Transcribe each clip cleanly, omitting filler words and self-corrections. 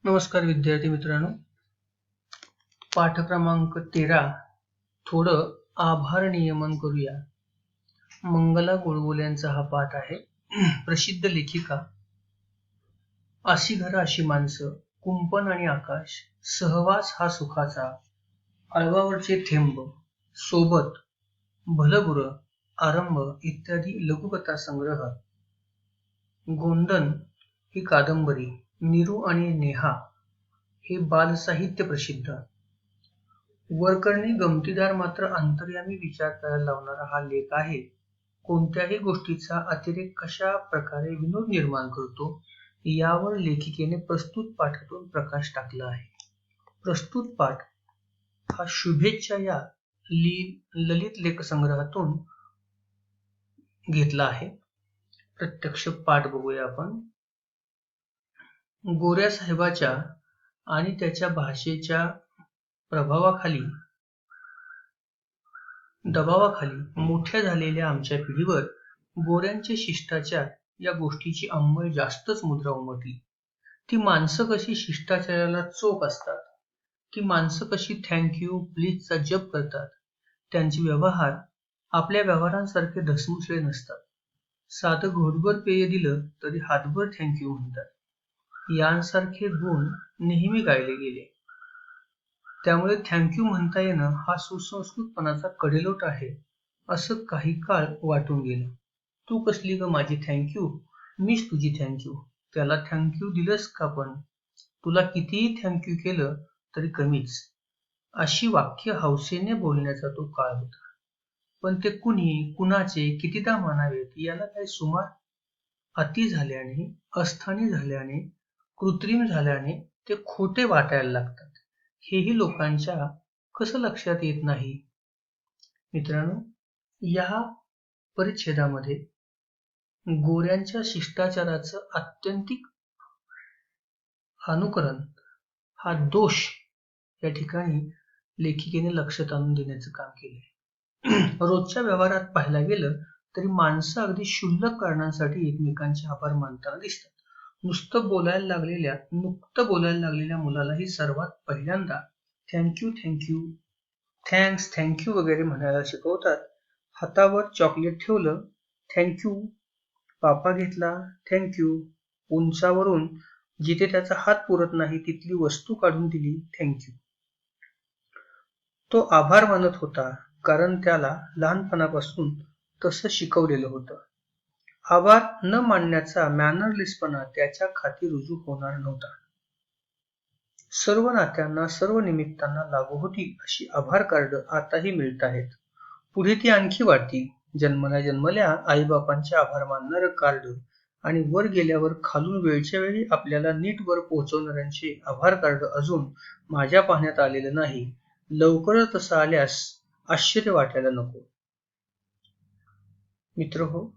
नमस्कार विद्यार्थी मित्रांनो. पाठ क्रमांक 13. थोडं आभार नियमन करूया. मंगला गोडबोले हा पाठ आहे. प्रसिद्ध लेखिका. अशी घरं अशी माणसं, कुंपण आणि आकाश, सहवास हा सुखाचा, अळवावरचे थेंब, सोबत, भलबुरं, आरंभ इत्यादी लघुकथा संग्रह, गोंदन ही कादंबरी, नीरू आणि नेहा हे बालसाहित्य प्रसिद्ध. वरकरणी गमतीदार मात्र अंतर्यामी विचार करायला लावणारा हा लेख आहे. कोणत्याही गोष्टीचा अतिरेक कशा प्रकारे विनोद निर्माण करतो यावर लेखिकेने प्रस्तुत पाठातून प्रकाश टाकला आहे. प्रस्तुत पाठ हा शुभेच्छा या ललित लेखसंग्रहातून घेतला आहे. प्रत्यक्ष पाठ बघूया आपण. गोऱ्या साहेबाच्या आणि त्याच्या भाषेच्या दबावाखाली मोठ्या झालेल्या आमच्या पिढीवर गोऱ्यांचे शिष्टाचार या गोष्टीची अंमळ जास्तच मुद्रा उमटली. ती माणसं कशी शिष्टाचाराला चोख असतात, ती माणसं कशी थँक्यू प्लीजचा जप करतात, त्यांचे व्यवहार आपल्या व्यवहारांसारखे ढसमुसळे नसतात. साधं घोटभर पेय दिलं तरी हातभर थँक्यू म्हणतात. यांसारखे गुण नेहमी गायले गेले. त्यामुळे थँक्यू म्हणता येणं हा सुसंस्कृतपणाचा कडेलोट आहे असं काही काळ वाटून गेलं. तू कसली ग माझी थँक्यू, मीच तुझी थँक्यू. त्याला थँक्यू दिलंस का पण? तुला कितीही थँक्यू केलं तरी कमीच. अशी वाक्य हौसेने बोलण्याचा तो काळ होता. पण ते कुणी, कुणाचे, कितीदा म्हणावेत याला काही सुमार. अति झाल्याने, अस्थानी झाल्याने, कृत्रिम झाल्याने ते खोटे वाटायला लागतात. हेही लोकांच्या कसं लक्षात येत नाही. मित्रांनो, या परिच्छेदामध्ये गोऱ्यांच्या शिष्टाचाराचं आत्यंतिक अनुकरण हा दोष या ठिकाणी लेखिकेने लक्षात आणून देण्याचं काम केलंय. रोजच्या व्यवहारात पाहायला गेलं तरी माणसं अगदी क्षुल्लक कारणांसाठी एकमेकांचे आभार मानताना दिसतात. नुकतं बोलायला लागलेल्या मुलालाही सर्वात पहिल्यांदा थँक्यू, थँक्स, थँक्यू वगैरे म्हणायला शिकवतात. हातावर चॉकलेट ठेवलं, थँक्यू. पापा घेतला, थँक्यू. उंचावरून जिथे त्याचा हात पुरत नाही तिथली वस्तू काढून दिली, थँक्यू. तो आभार मानत होता कारण त्याला लहानपणापासून तसं शिकवलेलं होतं. आभार न मानण्याचा मॅनरलेसपणा त्याच्या खाती रुजू होणार नव्हता. सर्व नात्यांना, सर्व निमित्तांना लागू होती अशी आभार कार्ड आताही मिळत आहेत. पुढे ती आणखी वाढतील. जन्मल्या आईबापांचे आभार मानणारं कार्ड आणि वर गेल्यावर खालून वेळच्या वेळी आपल्याला नीट वर पोहोचवणाऱ्यांचे आभार कार्ड अजून माझ्या पाहण्यात आलेलं नाही. लवकरच तसं आल्यास आश्चर्य वाटायला नको. मित्रहो,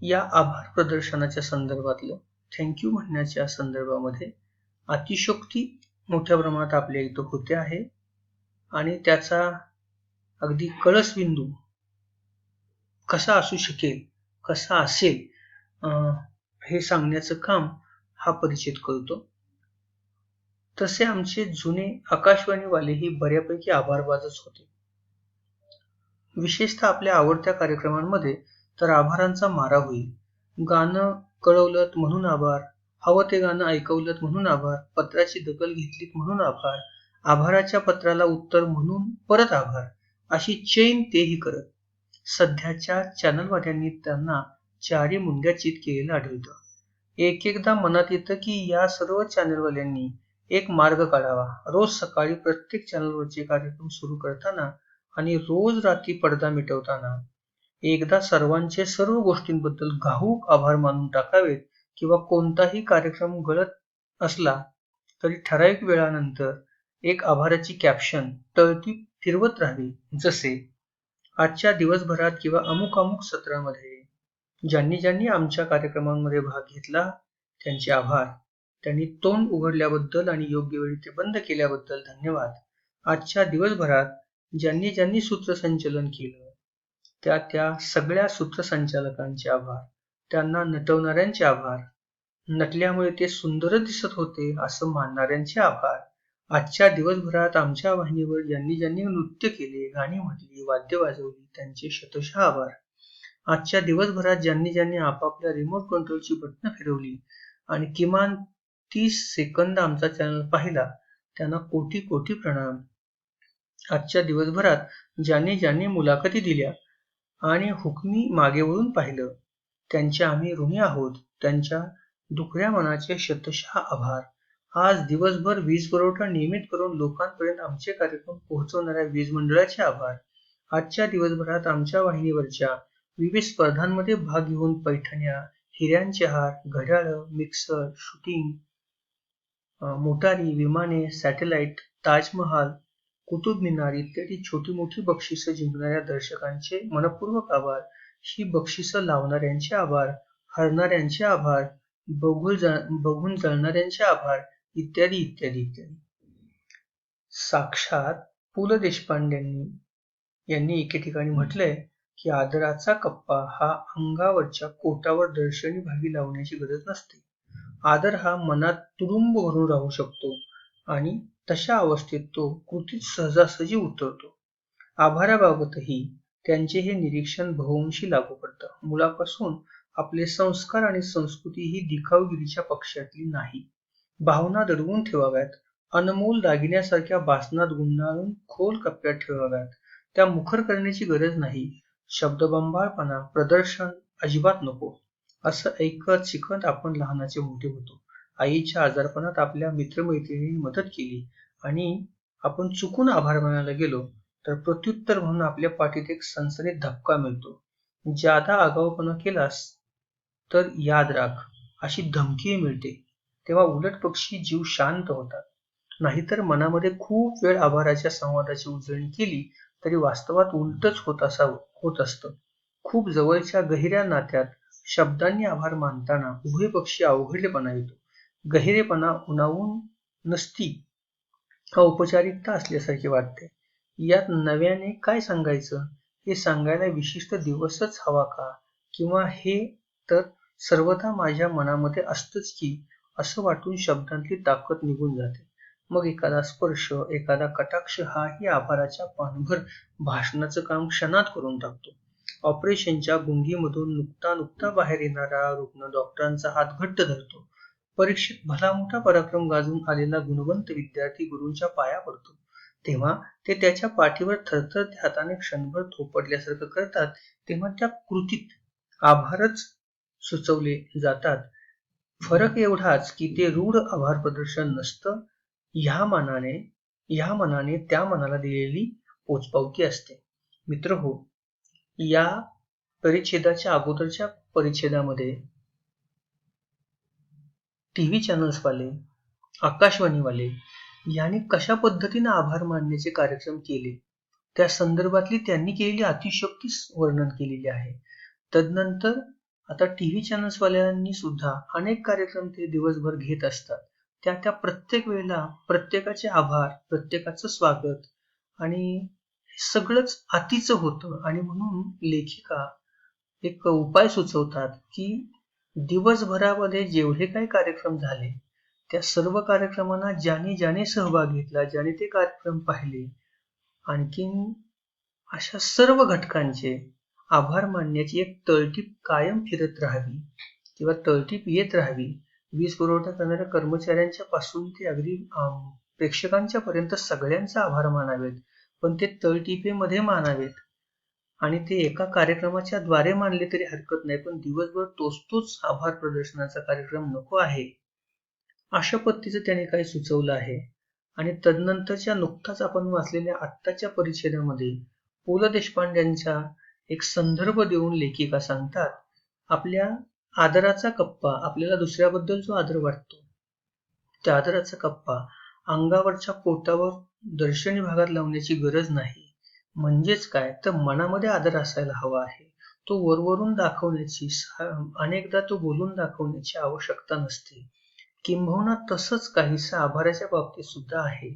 या आभार प्रदर्शनाच्या संदर्भातलं थँक्यू म्हणण्याच्या संदर्भामध्ये अतिशयोक्ती मोठ्या प्रमाणात आपल्या इथं होते आहे आणि त्याचा अगदी कळसबिंदू कसा असू शकेल, कसा असेल हे सांगण्याचं काम हा परिच्छेद करतो. तसे आमचे जुने आकाशवाणीवालेही बऱ्यापैकी आभारबाजच होते. विशेषतः आपल्या आवडत्या कार्यक्रमांमध्ये तर आभारांचा मारा होईल. गाणं कळवलत म्हणून आभार, हवं ते गाणं ऐकवलत म्हणून आभार, पत्राची दखल घेतलीत म्हणून आभार, आभाराच्या पत्राला उत्तर म्हणून परत आभार, अशी चैन तेही करत. सध्याच्या चॅनलवाल्यांनी त्यांना चारी मुंड्या चित केलेलं आढळतं. एकदा मनात येतं की या सर्व चॅनलवाल्यांनी एक मार्ग काढावा. रोज सकाळी प्रत्येक चॅनलवरचे कार्यक्रम सुरू करताना आणि रोज रात्री पडदा मिटवताना एकदा सर्वांचे सर्व गोष्टींबद्दल घाऊक आभार मानून टाकावेत किंवा कोणताही कार्यक्रम गळत असला तरी ठराविक वेळानंतर एक आभाराची कॅप्शन तळती फिरवत राहावी. जसे आजच्या दिवसभरात किंवा अमुक सत्रामध्ये ज्यांनी आमच्या कार्यक्रमांमध्ये भाग घेतला त्यांचे आभार. त्यांनी तोंड उघडल्याबद्दल आणि योग्य वेळी ते बंद केल्याबद्दल धन्यवाद. आजच्या दिवसभरात ज्यांनी सूत्रसंचलन केलं त्या सगळ्या सूत्रसंचालकांचे आभार. त्यांना नटवणाऱ्यांचे आभार. नटल्यामुळे ते सुंदरच दिसत होते असं मानणाऱ्यांचे आभार. आजच्या दिवसभरात आमच्या वाहिनीवर ज्यांनी ज्यांनी नृत्य केले, गाणी म्हटली, वाद्य वाजवली त्यांचे शतशः आभार. आजच्या दिवसभरात ज्यांनी ज्यांनी आपापल्या रिमोट कंट्रोलची बटणं फिरवली आणि किमान 30 सेकंद आमचा चॅनल पाहिला त्यांना कोटी कोटी प्रणाम. आजच्या दिवसभरात ज्यांनी ज्यांनी मुलाखती दिल्या आणि हुकमी मागे वळून पाहिलं त्यांचे आम्ही ऋणी आहोत. त्यांच्या दुखऱ्या मनाचे शतशः आभार. आज दिवसभर वीज पुरवठा नियमित करून लोकांपर्यंत आमचे कार्यक्रम पोहोचवणाऱ्या वीज मंडळाचे आभार. आजच्या दिवसभरात आमच्या वाहिनीवरच्या विविध स्पर्धांमध्ये भाग घेऊन पैठण्या, हिऱ्यांचे हार, घड्याळं, मिक्सर, शूटिंग, मोटारी, विमाने, सॅटेलाइट, ताजमहाल, कुतुब मिनार इत्यादी छोटी मोठी बक्षिसं जिंकणाऱ्या दर्शकांचे मनपूर्वक आभार. ही बक्षिसं लावणाऱ्यांचे आभार, हरणाऱ्यांचे आभार, बघून जळणाऱ्यांचे आभार इत्यादी इत्यादी इत्यादी. साक्षात पु ल देशपांडे यांनी एके ठिकाणी म्हटलंय की आदराचा कप्पा हा अंगावरच्या कोटावर दर्शनी भागी लावण्याची गरज नसते. आदर हा मनात तुडुंब भरून राहू शकतो आणि तशा अवस्थेत तो कृतीत सहजासहजी उतरतो. आभाराबाबतही त्यांचे हे निरीक्षण बहुअंशी लागू पडतं. मुलापासून आपले संस्कार आणि संस्कृती ही दिखावगिरीच्या पक्षातली नाही. भावना दडवून ठेवाव्यात, अनमोल दागिन्यासारख्या बासनात गुंडाळून खोल कप्प्यात ठेवाव्यात. त्या मुखर करण्याची गरज नाही. शब्दबंबाळपणा, प्रदर्शन अजिबात नको. असं ऐकत शिकत आपण लहानाचे मोठे होतो. आईच्या आजारपणात आपल्या मित्रमैत्रिणींनी मदत केली आणि आपण चुकून आभार मानायला गेलो तर प्रत्युत्तर म्हणून आपल्या पाठीत एक सणसणीत धक्का मिळतो. जादा आगाऊपणा केलास तर याद राख अशी धमकीही मिळते. तेव्हा उलट पक्षी जीव शांत होतात. नाहीतर मनामध्ये खूप वेळ आभाराच्या संवादाची उजळणी केली तरी वास्तवात उलटच होत असतं. खूप जवळच्या गहिऱ्या नात्यात शब्दांनी आभार मानताना उभय पक्षी अवघडलेपणा येतो. गहिरेपणा उणावून नसती औपचारिकता असल्यासारखे वाटते. यात नव्याने काय सांगायचं हे सांगायला विशिष्ट दिवसच हवा का, किंवा हे तर सर्वदा माझ्या मनामध्ये असतंच की असं वाटून शब्दांतली ताकद निघून जाते. मग एखादा स्पर्श, एखादा कटाक्ष हाही आभाराच्या पानभर भाषणाचं काम क्षणात करून टाकतो. ऑपरेशनच्या गुंगीमधून नुकता बाहेर येणारा रुग्ण डॉक्टरांचा हात घट्ट धरतो. परीक्षेत भला मोठा पराक्रम गाजवून आलेला गुणवंत विद्यार्थी गुरूंच्या पाया पडतो. तेव्हा ते त्याच्या पाठीवर थरथरत्या हाताने क्षणभर थोपटल्यासारखं करतात. तेव्हा त्या कृतीत आभारच सुचवले जातात. फरक एवढाच की ते रूढ आभार प्रदर्शन नसतं. ह्या मनाने त्या मनाला दिलेली पोचपावती असते. मित्रहो, या परिच्छेदाच्या अगोदरच्या परिच्छेदामध्ये टीव्ही चॅनल्सवाले, आकाशवाणीवाले यांनी कशा पद्धतीने आभार मानण्याचे कार्यक्रम केले त्या संदर्भातली त्यांनी केलेली अतिशयोक्ती वर्णन केलेली आहे. तदनंतर आता टीव्ही चॅनल्सवाल्यांनी सुद्धा अनेक कार्यक्रम ते दिवसभर घेत असतात. त्या प्रत्येक वेळेला प्रत्येकाचे आभार, प्रत्येकाचं स्वागत आणि सगळंच अतिचं होतं. आणि म्हणून लेखिका एक उपाय सुचवतात की दिवसभरामध्ये जेवढे काही कार्यक्रम झाले त्या सर्व कार्यक्रमांना ज्याने सहभाग घेतला, ज्याने ते कार्यक्रम पाहिले, आणखीन अशा सर्व घटकांचे आभार मानण्याची एक तळटीप कायम फिरत राहावी किंवा तळटीप येत राहावी. वीज पुरवठा करणाऱ्या कर्मचाऱ्यांच्या पासून ते अगदी प्रेक्षकांच्या पर्यंत सगळ्यांचा आभार मानावेत, पण ते तळटीपेमध्ये मानावेत. आणि ते एका कार्यक्रमाच्या द्वारे मानले तरी हरकत नाही, पण दिवसभर तोच आभार प्रदर्शनाचा कार्यक्रम नको आहे. अशा पद्धतीचं त्याने काही सुचवलं आहे. आणि तदनंतरच्या नुकताच आपण वाचलेल्या आत्ताच्या परिच्छेदामध्ये पु ल देशपांड्यांचा एक संदर्भ देऊन लेखिका सांगतात, आपल्या आदराचा कप्पा, आपल्याला दुसऱ्याबद्दल जो आदर वाटतो त्या आदराचा कप्पा अंगावरच्या कोटावर दर्शनी भागात लावण्याची गरज नाही. म्हणजेच काय तर मनामध्ये आदर असायला हवा आहे. तो वरवरून दाखवण्याची, अनेकदा तो बोलून दाखवण्याची आवश्यकता नसते. किंबहुना तसंच काहीसं आभाराच्या बाबतीत सुद्धा आहे.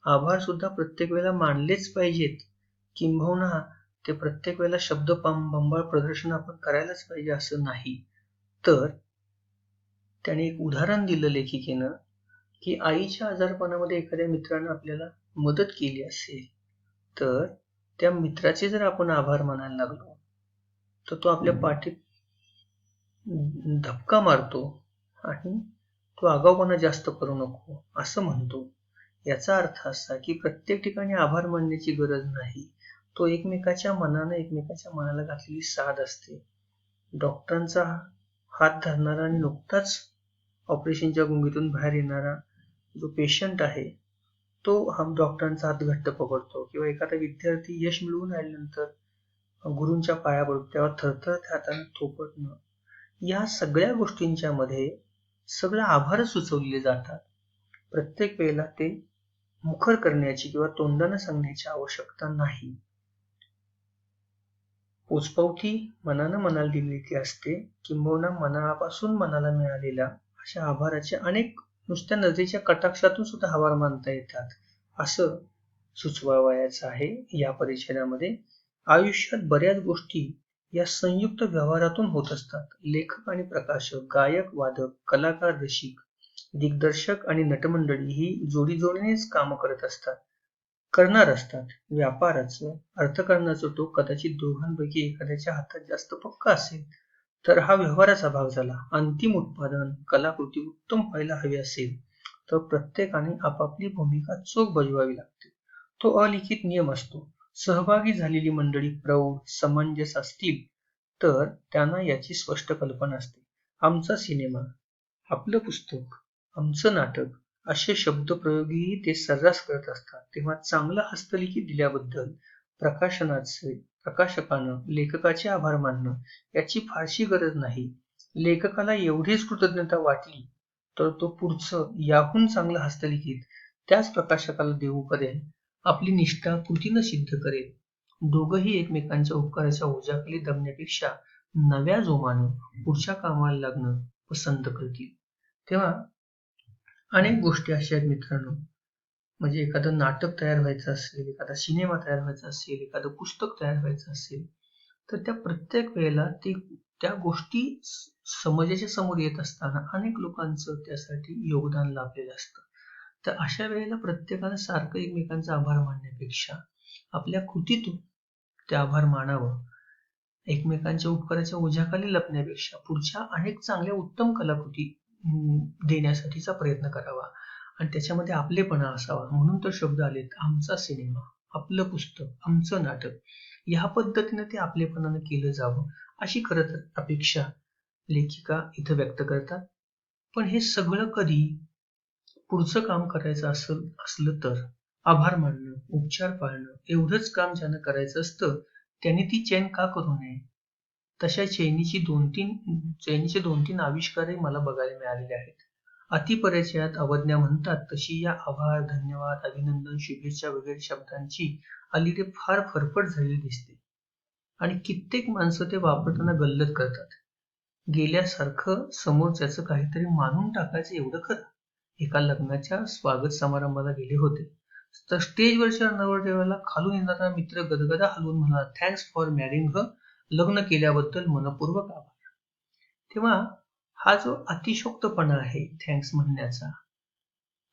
आभार सुद्धा प्रत्येक वेळेला मानलेच पाहिजेत, किंबहुना ते प्रत्येक वेळेला शब्द बंबाळ प्रदर्शन आपण करायलाच पाहिजे असं नाही. तर त्याने एक उदाहरण दिलं लेखिकेनं की आईच्या आजारपणामध्ये एखाद्या मित्रानं आपल्याला मदत केली असेल तर त्या मित्राचे जर आपण आभार मानायला लागलो तर तो आपल्या पाठीत धक्का मारतो आणि तो आगाऊपणा जास्त करू नको असं म्हणतो. याचा अर्थ असा की प्रत्येक ठिकाणी आभार मानण्याची गरज नाही. तो एकमेकाच्या मनाला घातलेली साध असते. डॉक्टरांचा हात धरणारा आणि नुकताच ऑपरेशनच्या गुंगीतून बाहेर येणारा जो पेशंट आहे तो डॉक्टरांचा हात घट्ट पकडतो, किंवा एखादा विद्यार्थी यश मिळवून आल्यानंतर गुरूंच्या पाया पडतो तेव्हा थरथरत हाताने थोपटणं, या सगळ्या गोष्टींच्या मध्ये सगळं आभार सुचवले जातात. प्रत्येक वेळेला ते मुखर करण्याची किंवा तोंडाने सांगण्याची आवश्यकता नाही. पोचपावती मनानं मनाला दिलेली असते, किंबहुना मनापासून मनाला मिळालेल्या अशा आभाराचे अनेक नुसत्या नजरेच्या कटाक्षातून सुद्धा आभार मानता येतात असं सुचवावयाचं आहे या परिच्छेदामध्ये. आयुष्यात बऱ्याच गोष्टी या संयुक्त व्यवहारातून होत असतात. लेखक आणि प्रकाशक, गायक वादक, कलाकार रसिक, दिग्दर्शक आणि नटमंडळी ही जोडीनेच काम करणार असतात. व्यापाराचं, अर्थकारणाचं टोक कदाचित दोघांपैकी एखाद्याच्या हातात जास्त पक्का असेल तर हा व्यवहाराचा भाग झाला. अंतिम उत्पादन, कलाकृती उत्तम व्हायला हवी असेल तर प्रत्येकाने आपापली भूमिका चोख बजवावी लागते. तो अलिखित नियम असतो. सहभागी झालेली मंडळी प्रौढ, समंजस असतील तर त्यांना याची स्पष्ट कल्पना असते. आमचा सिनेमा, आपलं पुस्तक, आमचं नाटक असे शब्दप्रयोगही ते सर्रास करत असतात. तेव्हा चांगलं हस्तलिखित दिल्याबद्दल प्रकाशकानं लेखकाचे आभार मानणं याची फारशी गरज नाही. लेखकाला एवढीच कृतज्ञता वाटली तर तो पुढचं याहून चांगलं हस्तलिखित त्याच प्रकाशकाला देऊ करेल, आपली निष्ठा कृतीनं सिद्ध करेल. दोघंही एकमेकांच्या उपकाराच्या ओझ्याखाली दबण्यापेक्षा नव्या जोमानं पुढच्या कामाला लागणं पसंत करतील. तेव्हा अनेक गोष्टी अशा आहेत मित्रांनो, म्हणजे एखादं नाटक तयार व्हायचं असेल, एखादा सिनेमा तयार व्हायचा असेल, एखादं पुस्तक तयार व्हायचं असेल तर त्या प्रत्येक वेळेला त्या गोष्टी समाजाच्या समोर येत असताना अनेक लोकांचं त्यासाठी योगदान लाभलेलं असतं. तर अशा वेळेला प्रत्येकानं सारखं एकमेकांचा आभार मानण्यापेक्षा आपल्या कृतीतून ते आभार मानावं. एकमेकांच्या उपकाराच्या ओझ्याखाली लपण्यापेक्षा पुढच्या अनेक चांगल्या उत्तम कलाकृती देण्यासाठीचा प्रयत्न करावा आणि त्याच्यामध्ये आपलेपणा असावा. म्हणून तर शब्द आलेत, आमचा सिनेमा, आपलं पुस्तक, आमचं नाटक. ह्या पद्धतीने ते आपलेपणानं केलं जावं अशी खरं तर अपेक्षा लेखिका इथं व्यक्त करतात. पण हे सगळं कधी पुढचं काम करायचं असलं तर आभार मानणं, उपचार पाळणं एवढंच काम ज्यानं करायचं असतं त्यांनी ती चैन का करू नये? तशा चैनीचे दोन तीन आविष्कारही मला बघायला मिळालेले आहेत. अतिपरिचयात अवज्ञा म्हणतात तशी या आभार, धन्यवाद, अभिनंदन, शुभेच्छा वगैरे शब्दांची अलीकडे फार फरफट झालेली दिसते आणि कित्येक माणसं ते वापरताना गल्लत करतात. गेल्यासारखं समोरच्याचं काहीतरी मानून टाकायचं एवढं खरं. एका लग्नाच्या स्वागत समारंभाला गेले होते तर स्टेजवरच्या नवरदेवाला खालून येणारा मित्र गदगदा हलवून म्हणाला, थँक्स फॉर मॅरिंग हर, लग्न केल्याबद्दल मनपूर्वक आभार. तेव्हा हा जो अतिशोक्तपणा आहे थँक्स म्हणण्याचा,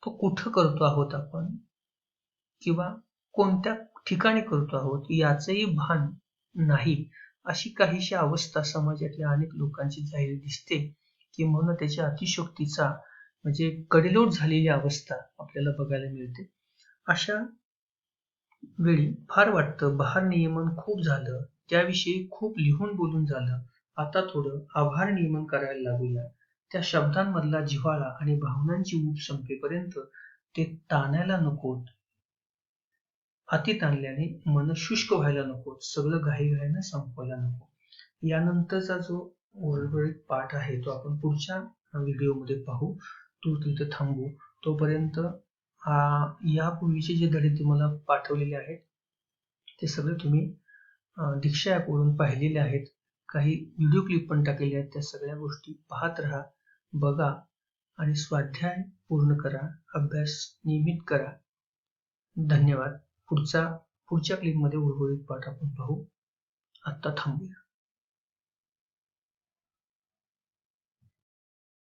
तो कुठं करतो आहोत आपण किंवा कोणत्या ठिकाणी करतो आहोत याचंही भान नाही अशी काहीशी अवस्था समाजातल्या अनेक लोकांची झालेली दिसते. किंवा त्याच्या अतिशोक्तीचा म्हणजे कडेलोट झालेली अवस्था आपल्याला बघायला मिळते. अशा वेळी फार वाटतं भारनियमन खूप झालं, त्याविषयी खूप लिहून बोलून झालं, आता थोडं आभार नियमन करायला लागूया. त्या शब्दांमधला जिव्हाळा आणि भावनांची ऊब संपेपर्यंत ते ताणायला नकोत. हाती ताणल्याने मन शुष्क व्हायला नको, सगळं घाईघाईनं संपवायला नको. यानंतरचा जो उर्वरित पाठ आहे तो आपण पुढच्या व्हिडिओमध्ये पाहू. तो तिथे थांबू. तोपर्यंत यापूर्वीचे जे धडे तुम्हाला पाठवलेले आहेत ते सगळे तुम्ही दीक्षा ॲपवरून पाहिलेले आहेत. काही व्हिडिओ क्लिप पण टाकलेले आहेत. त्या सगळ्या गोष्टी पाहत राहा, बघा आणि स्वाध्याय पूर्ण करा, अभ्यास नियमित करा. धन्यवाद. पुढच्या क्लिपमध्ये उर्वरित पाठ आपण पाहू. आता थांबूया.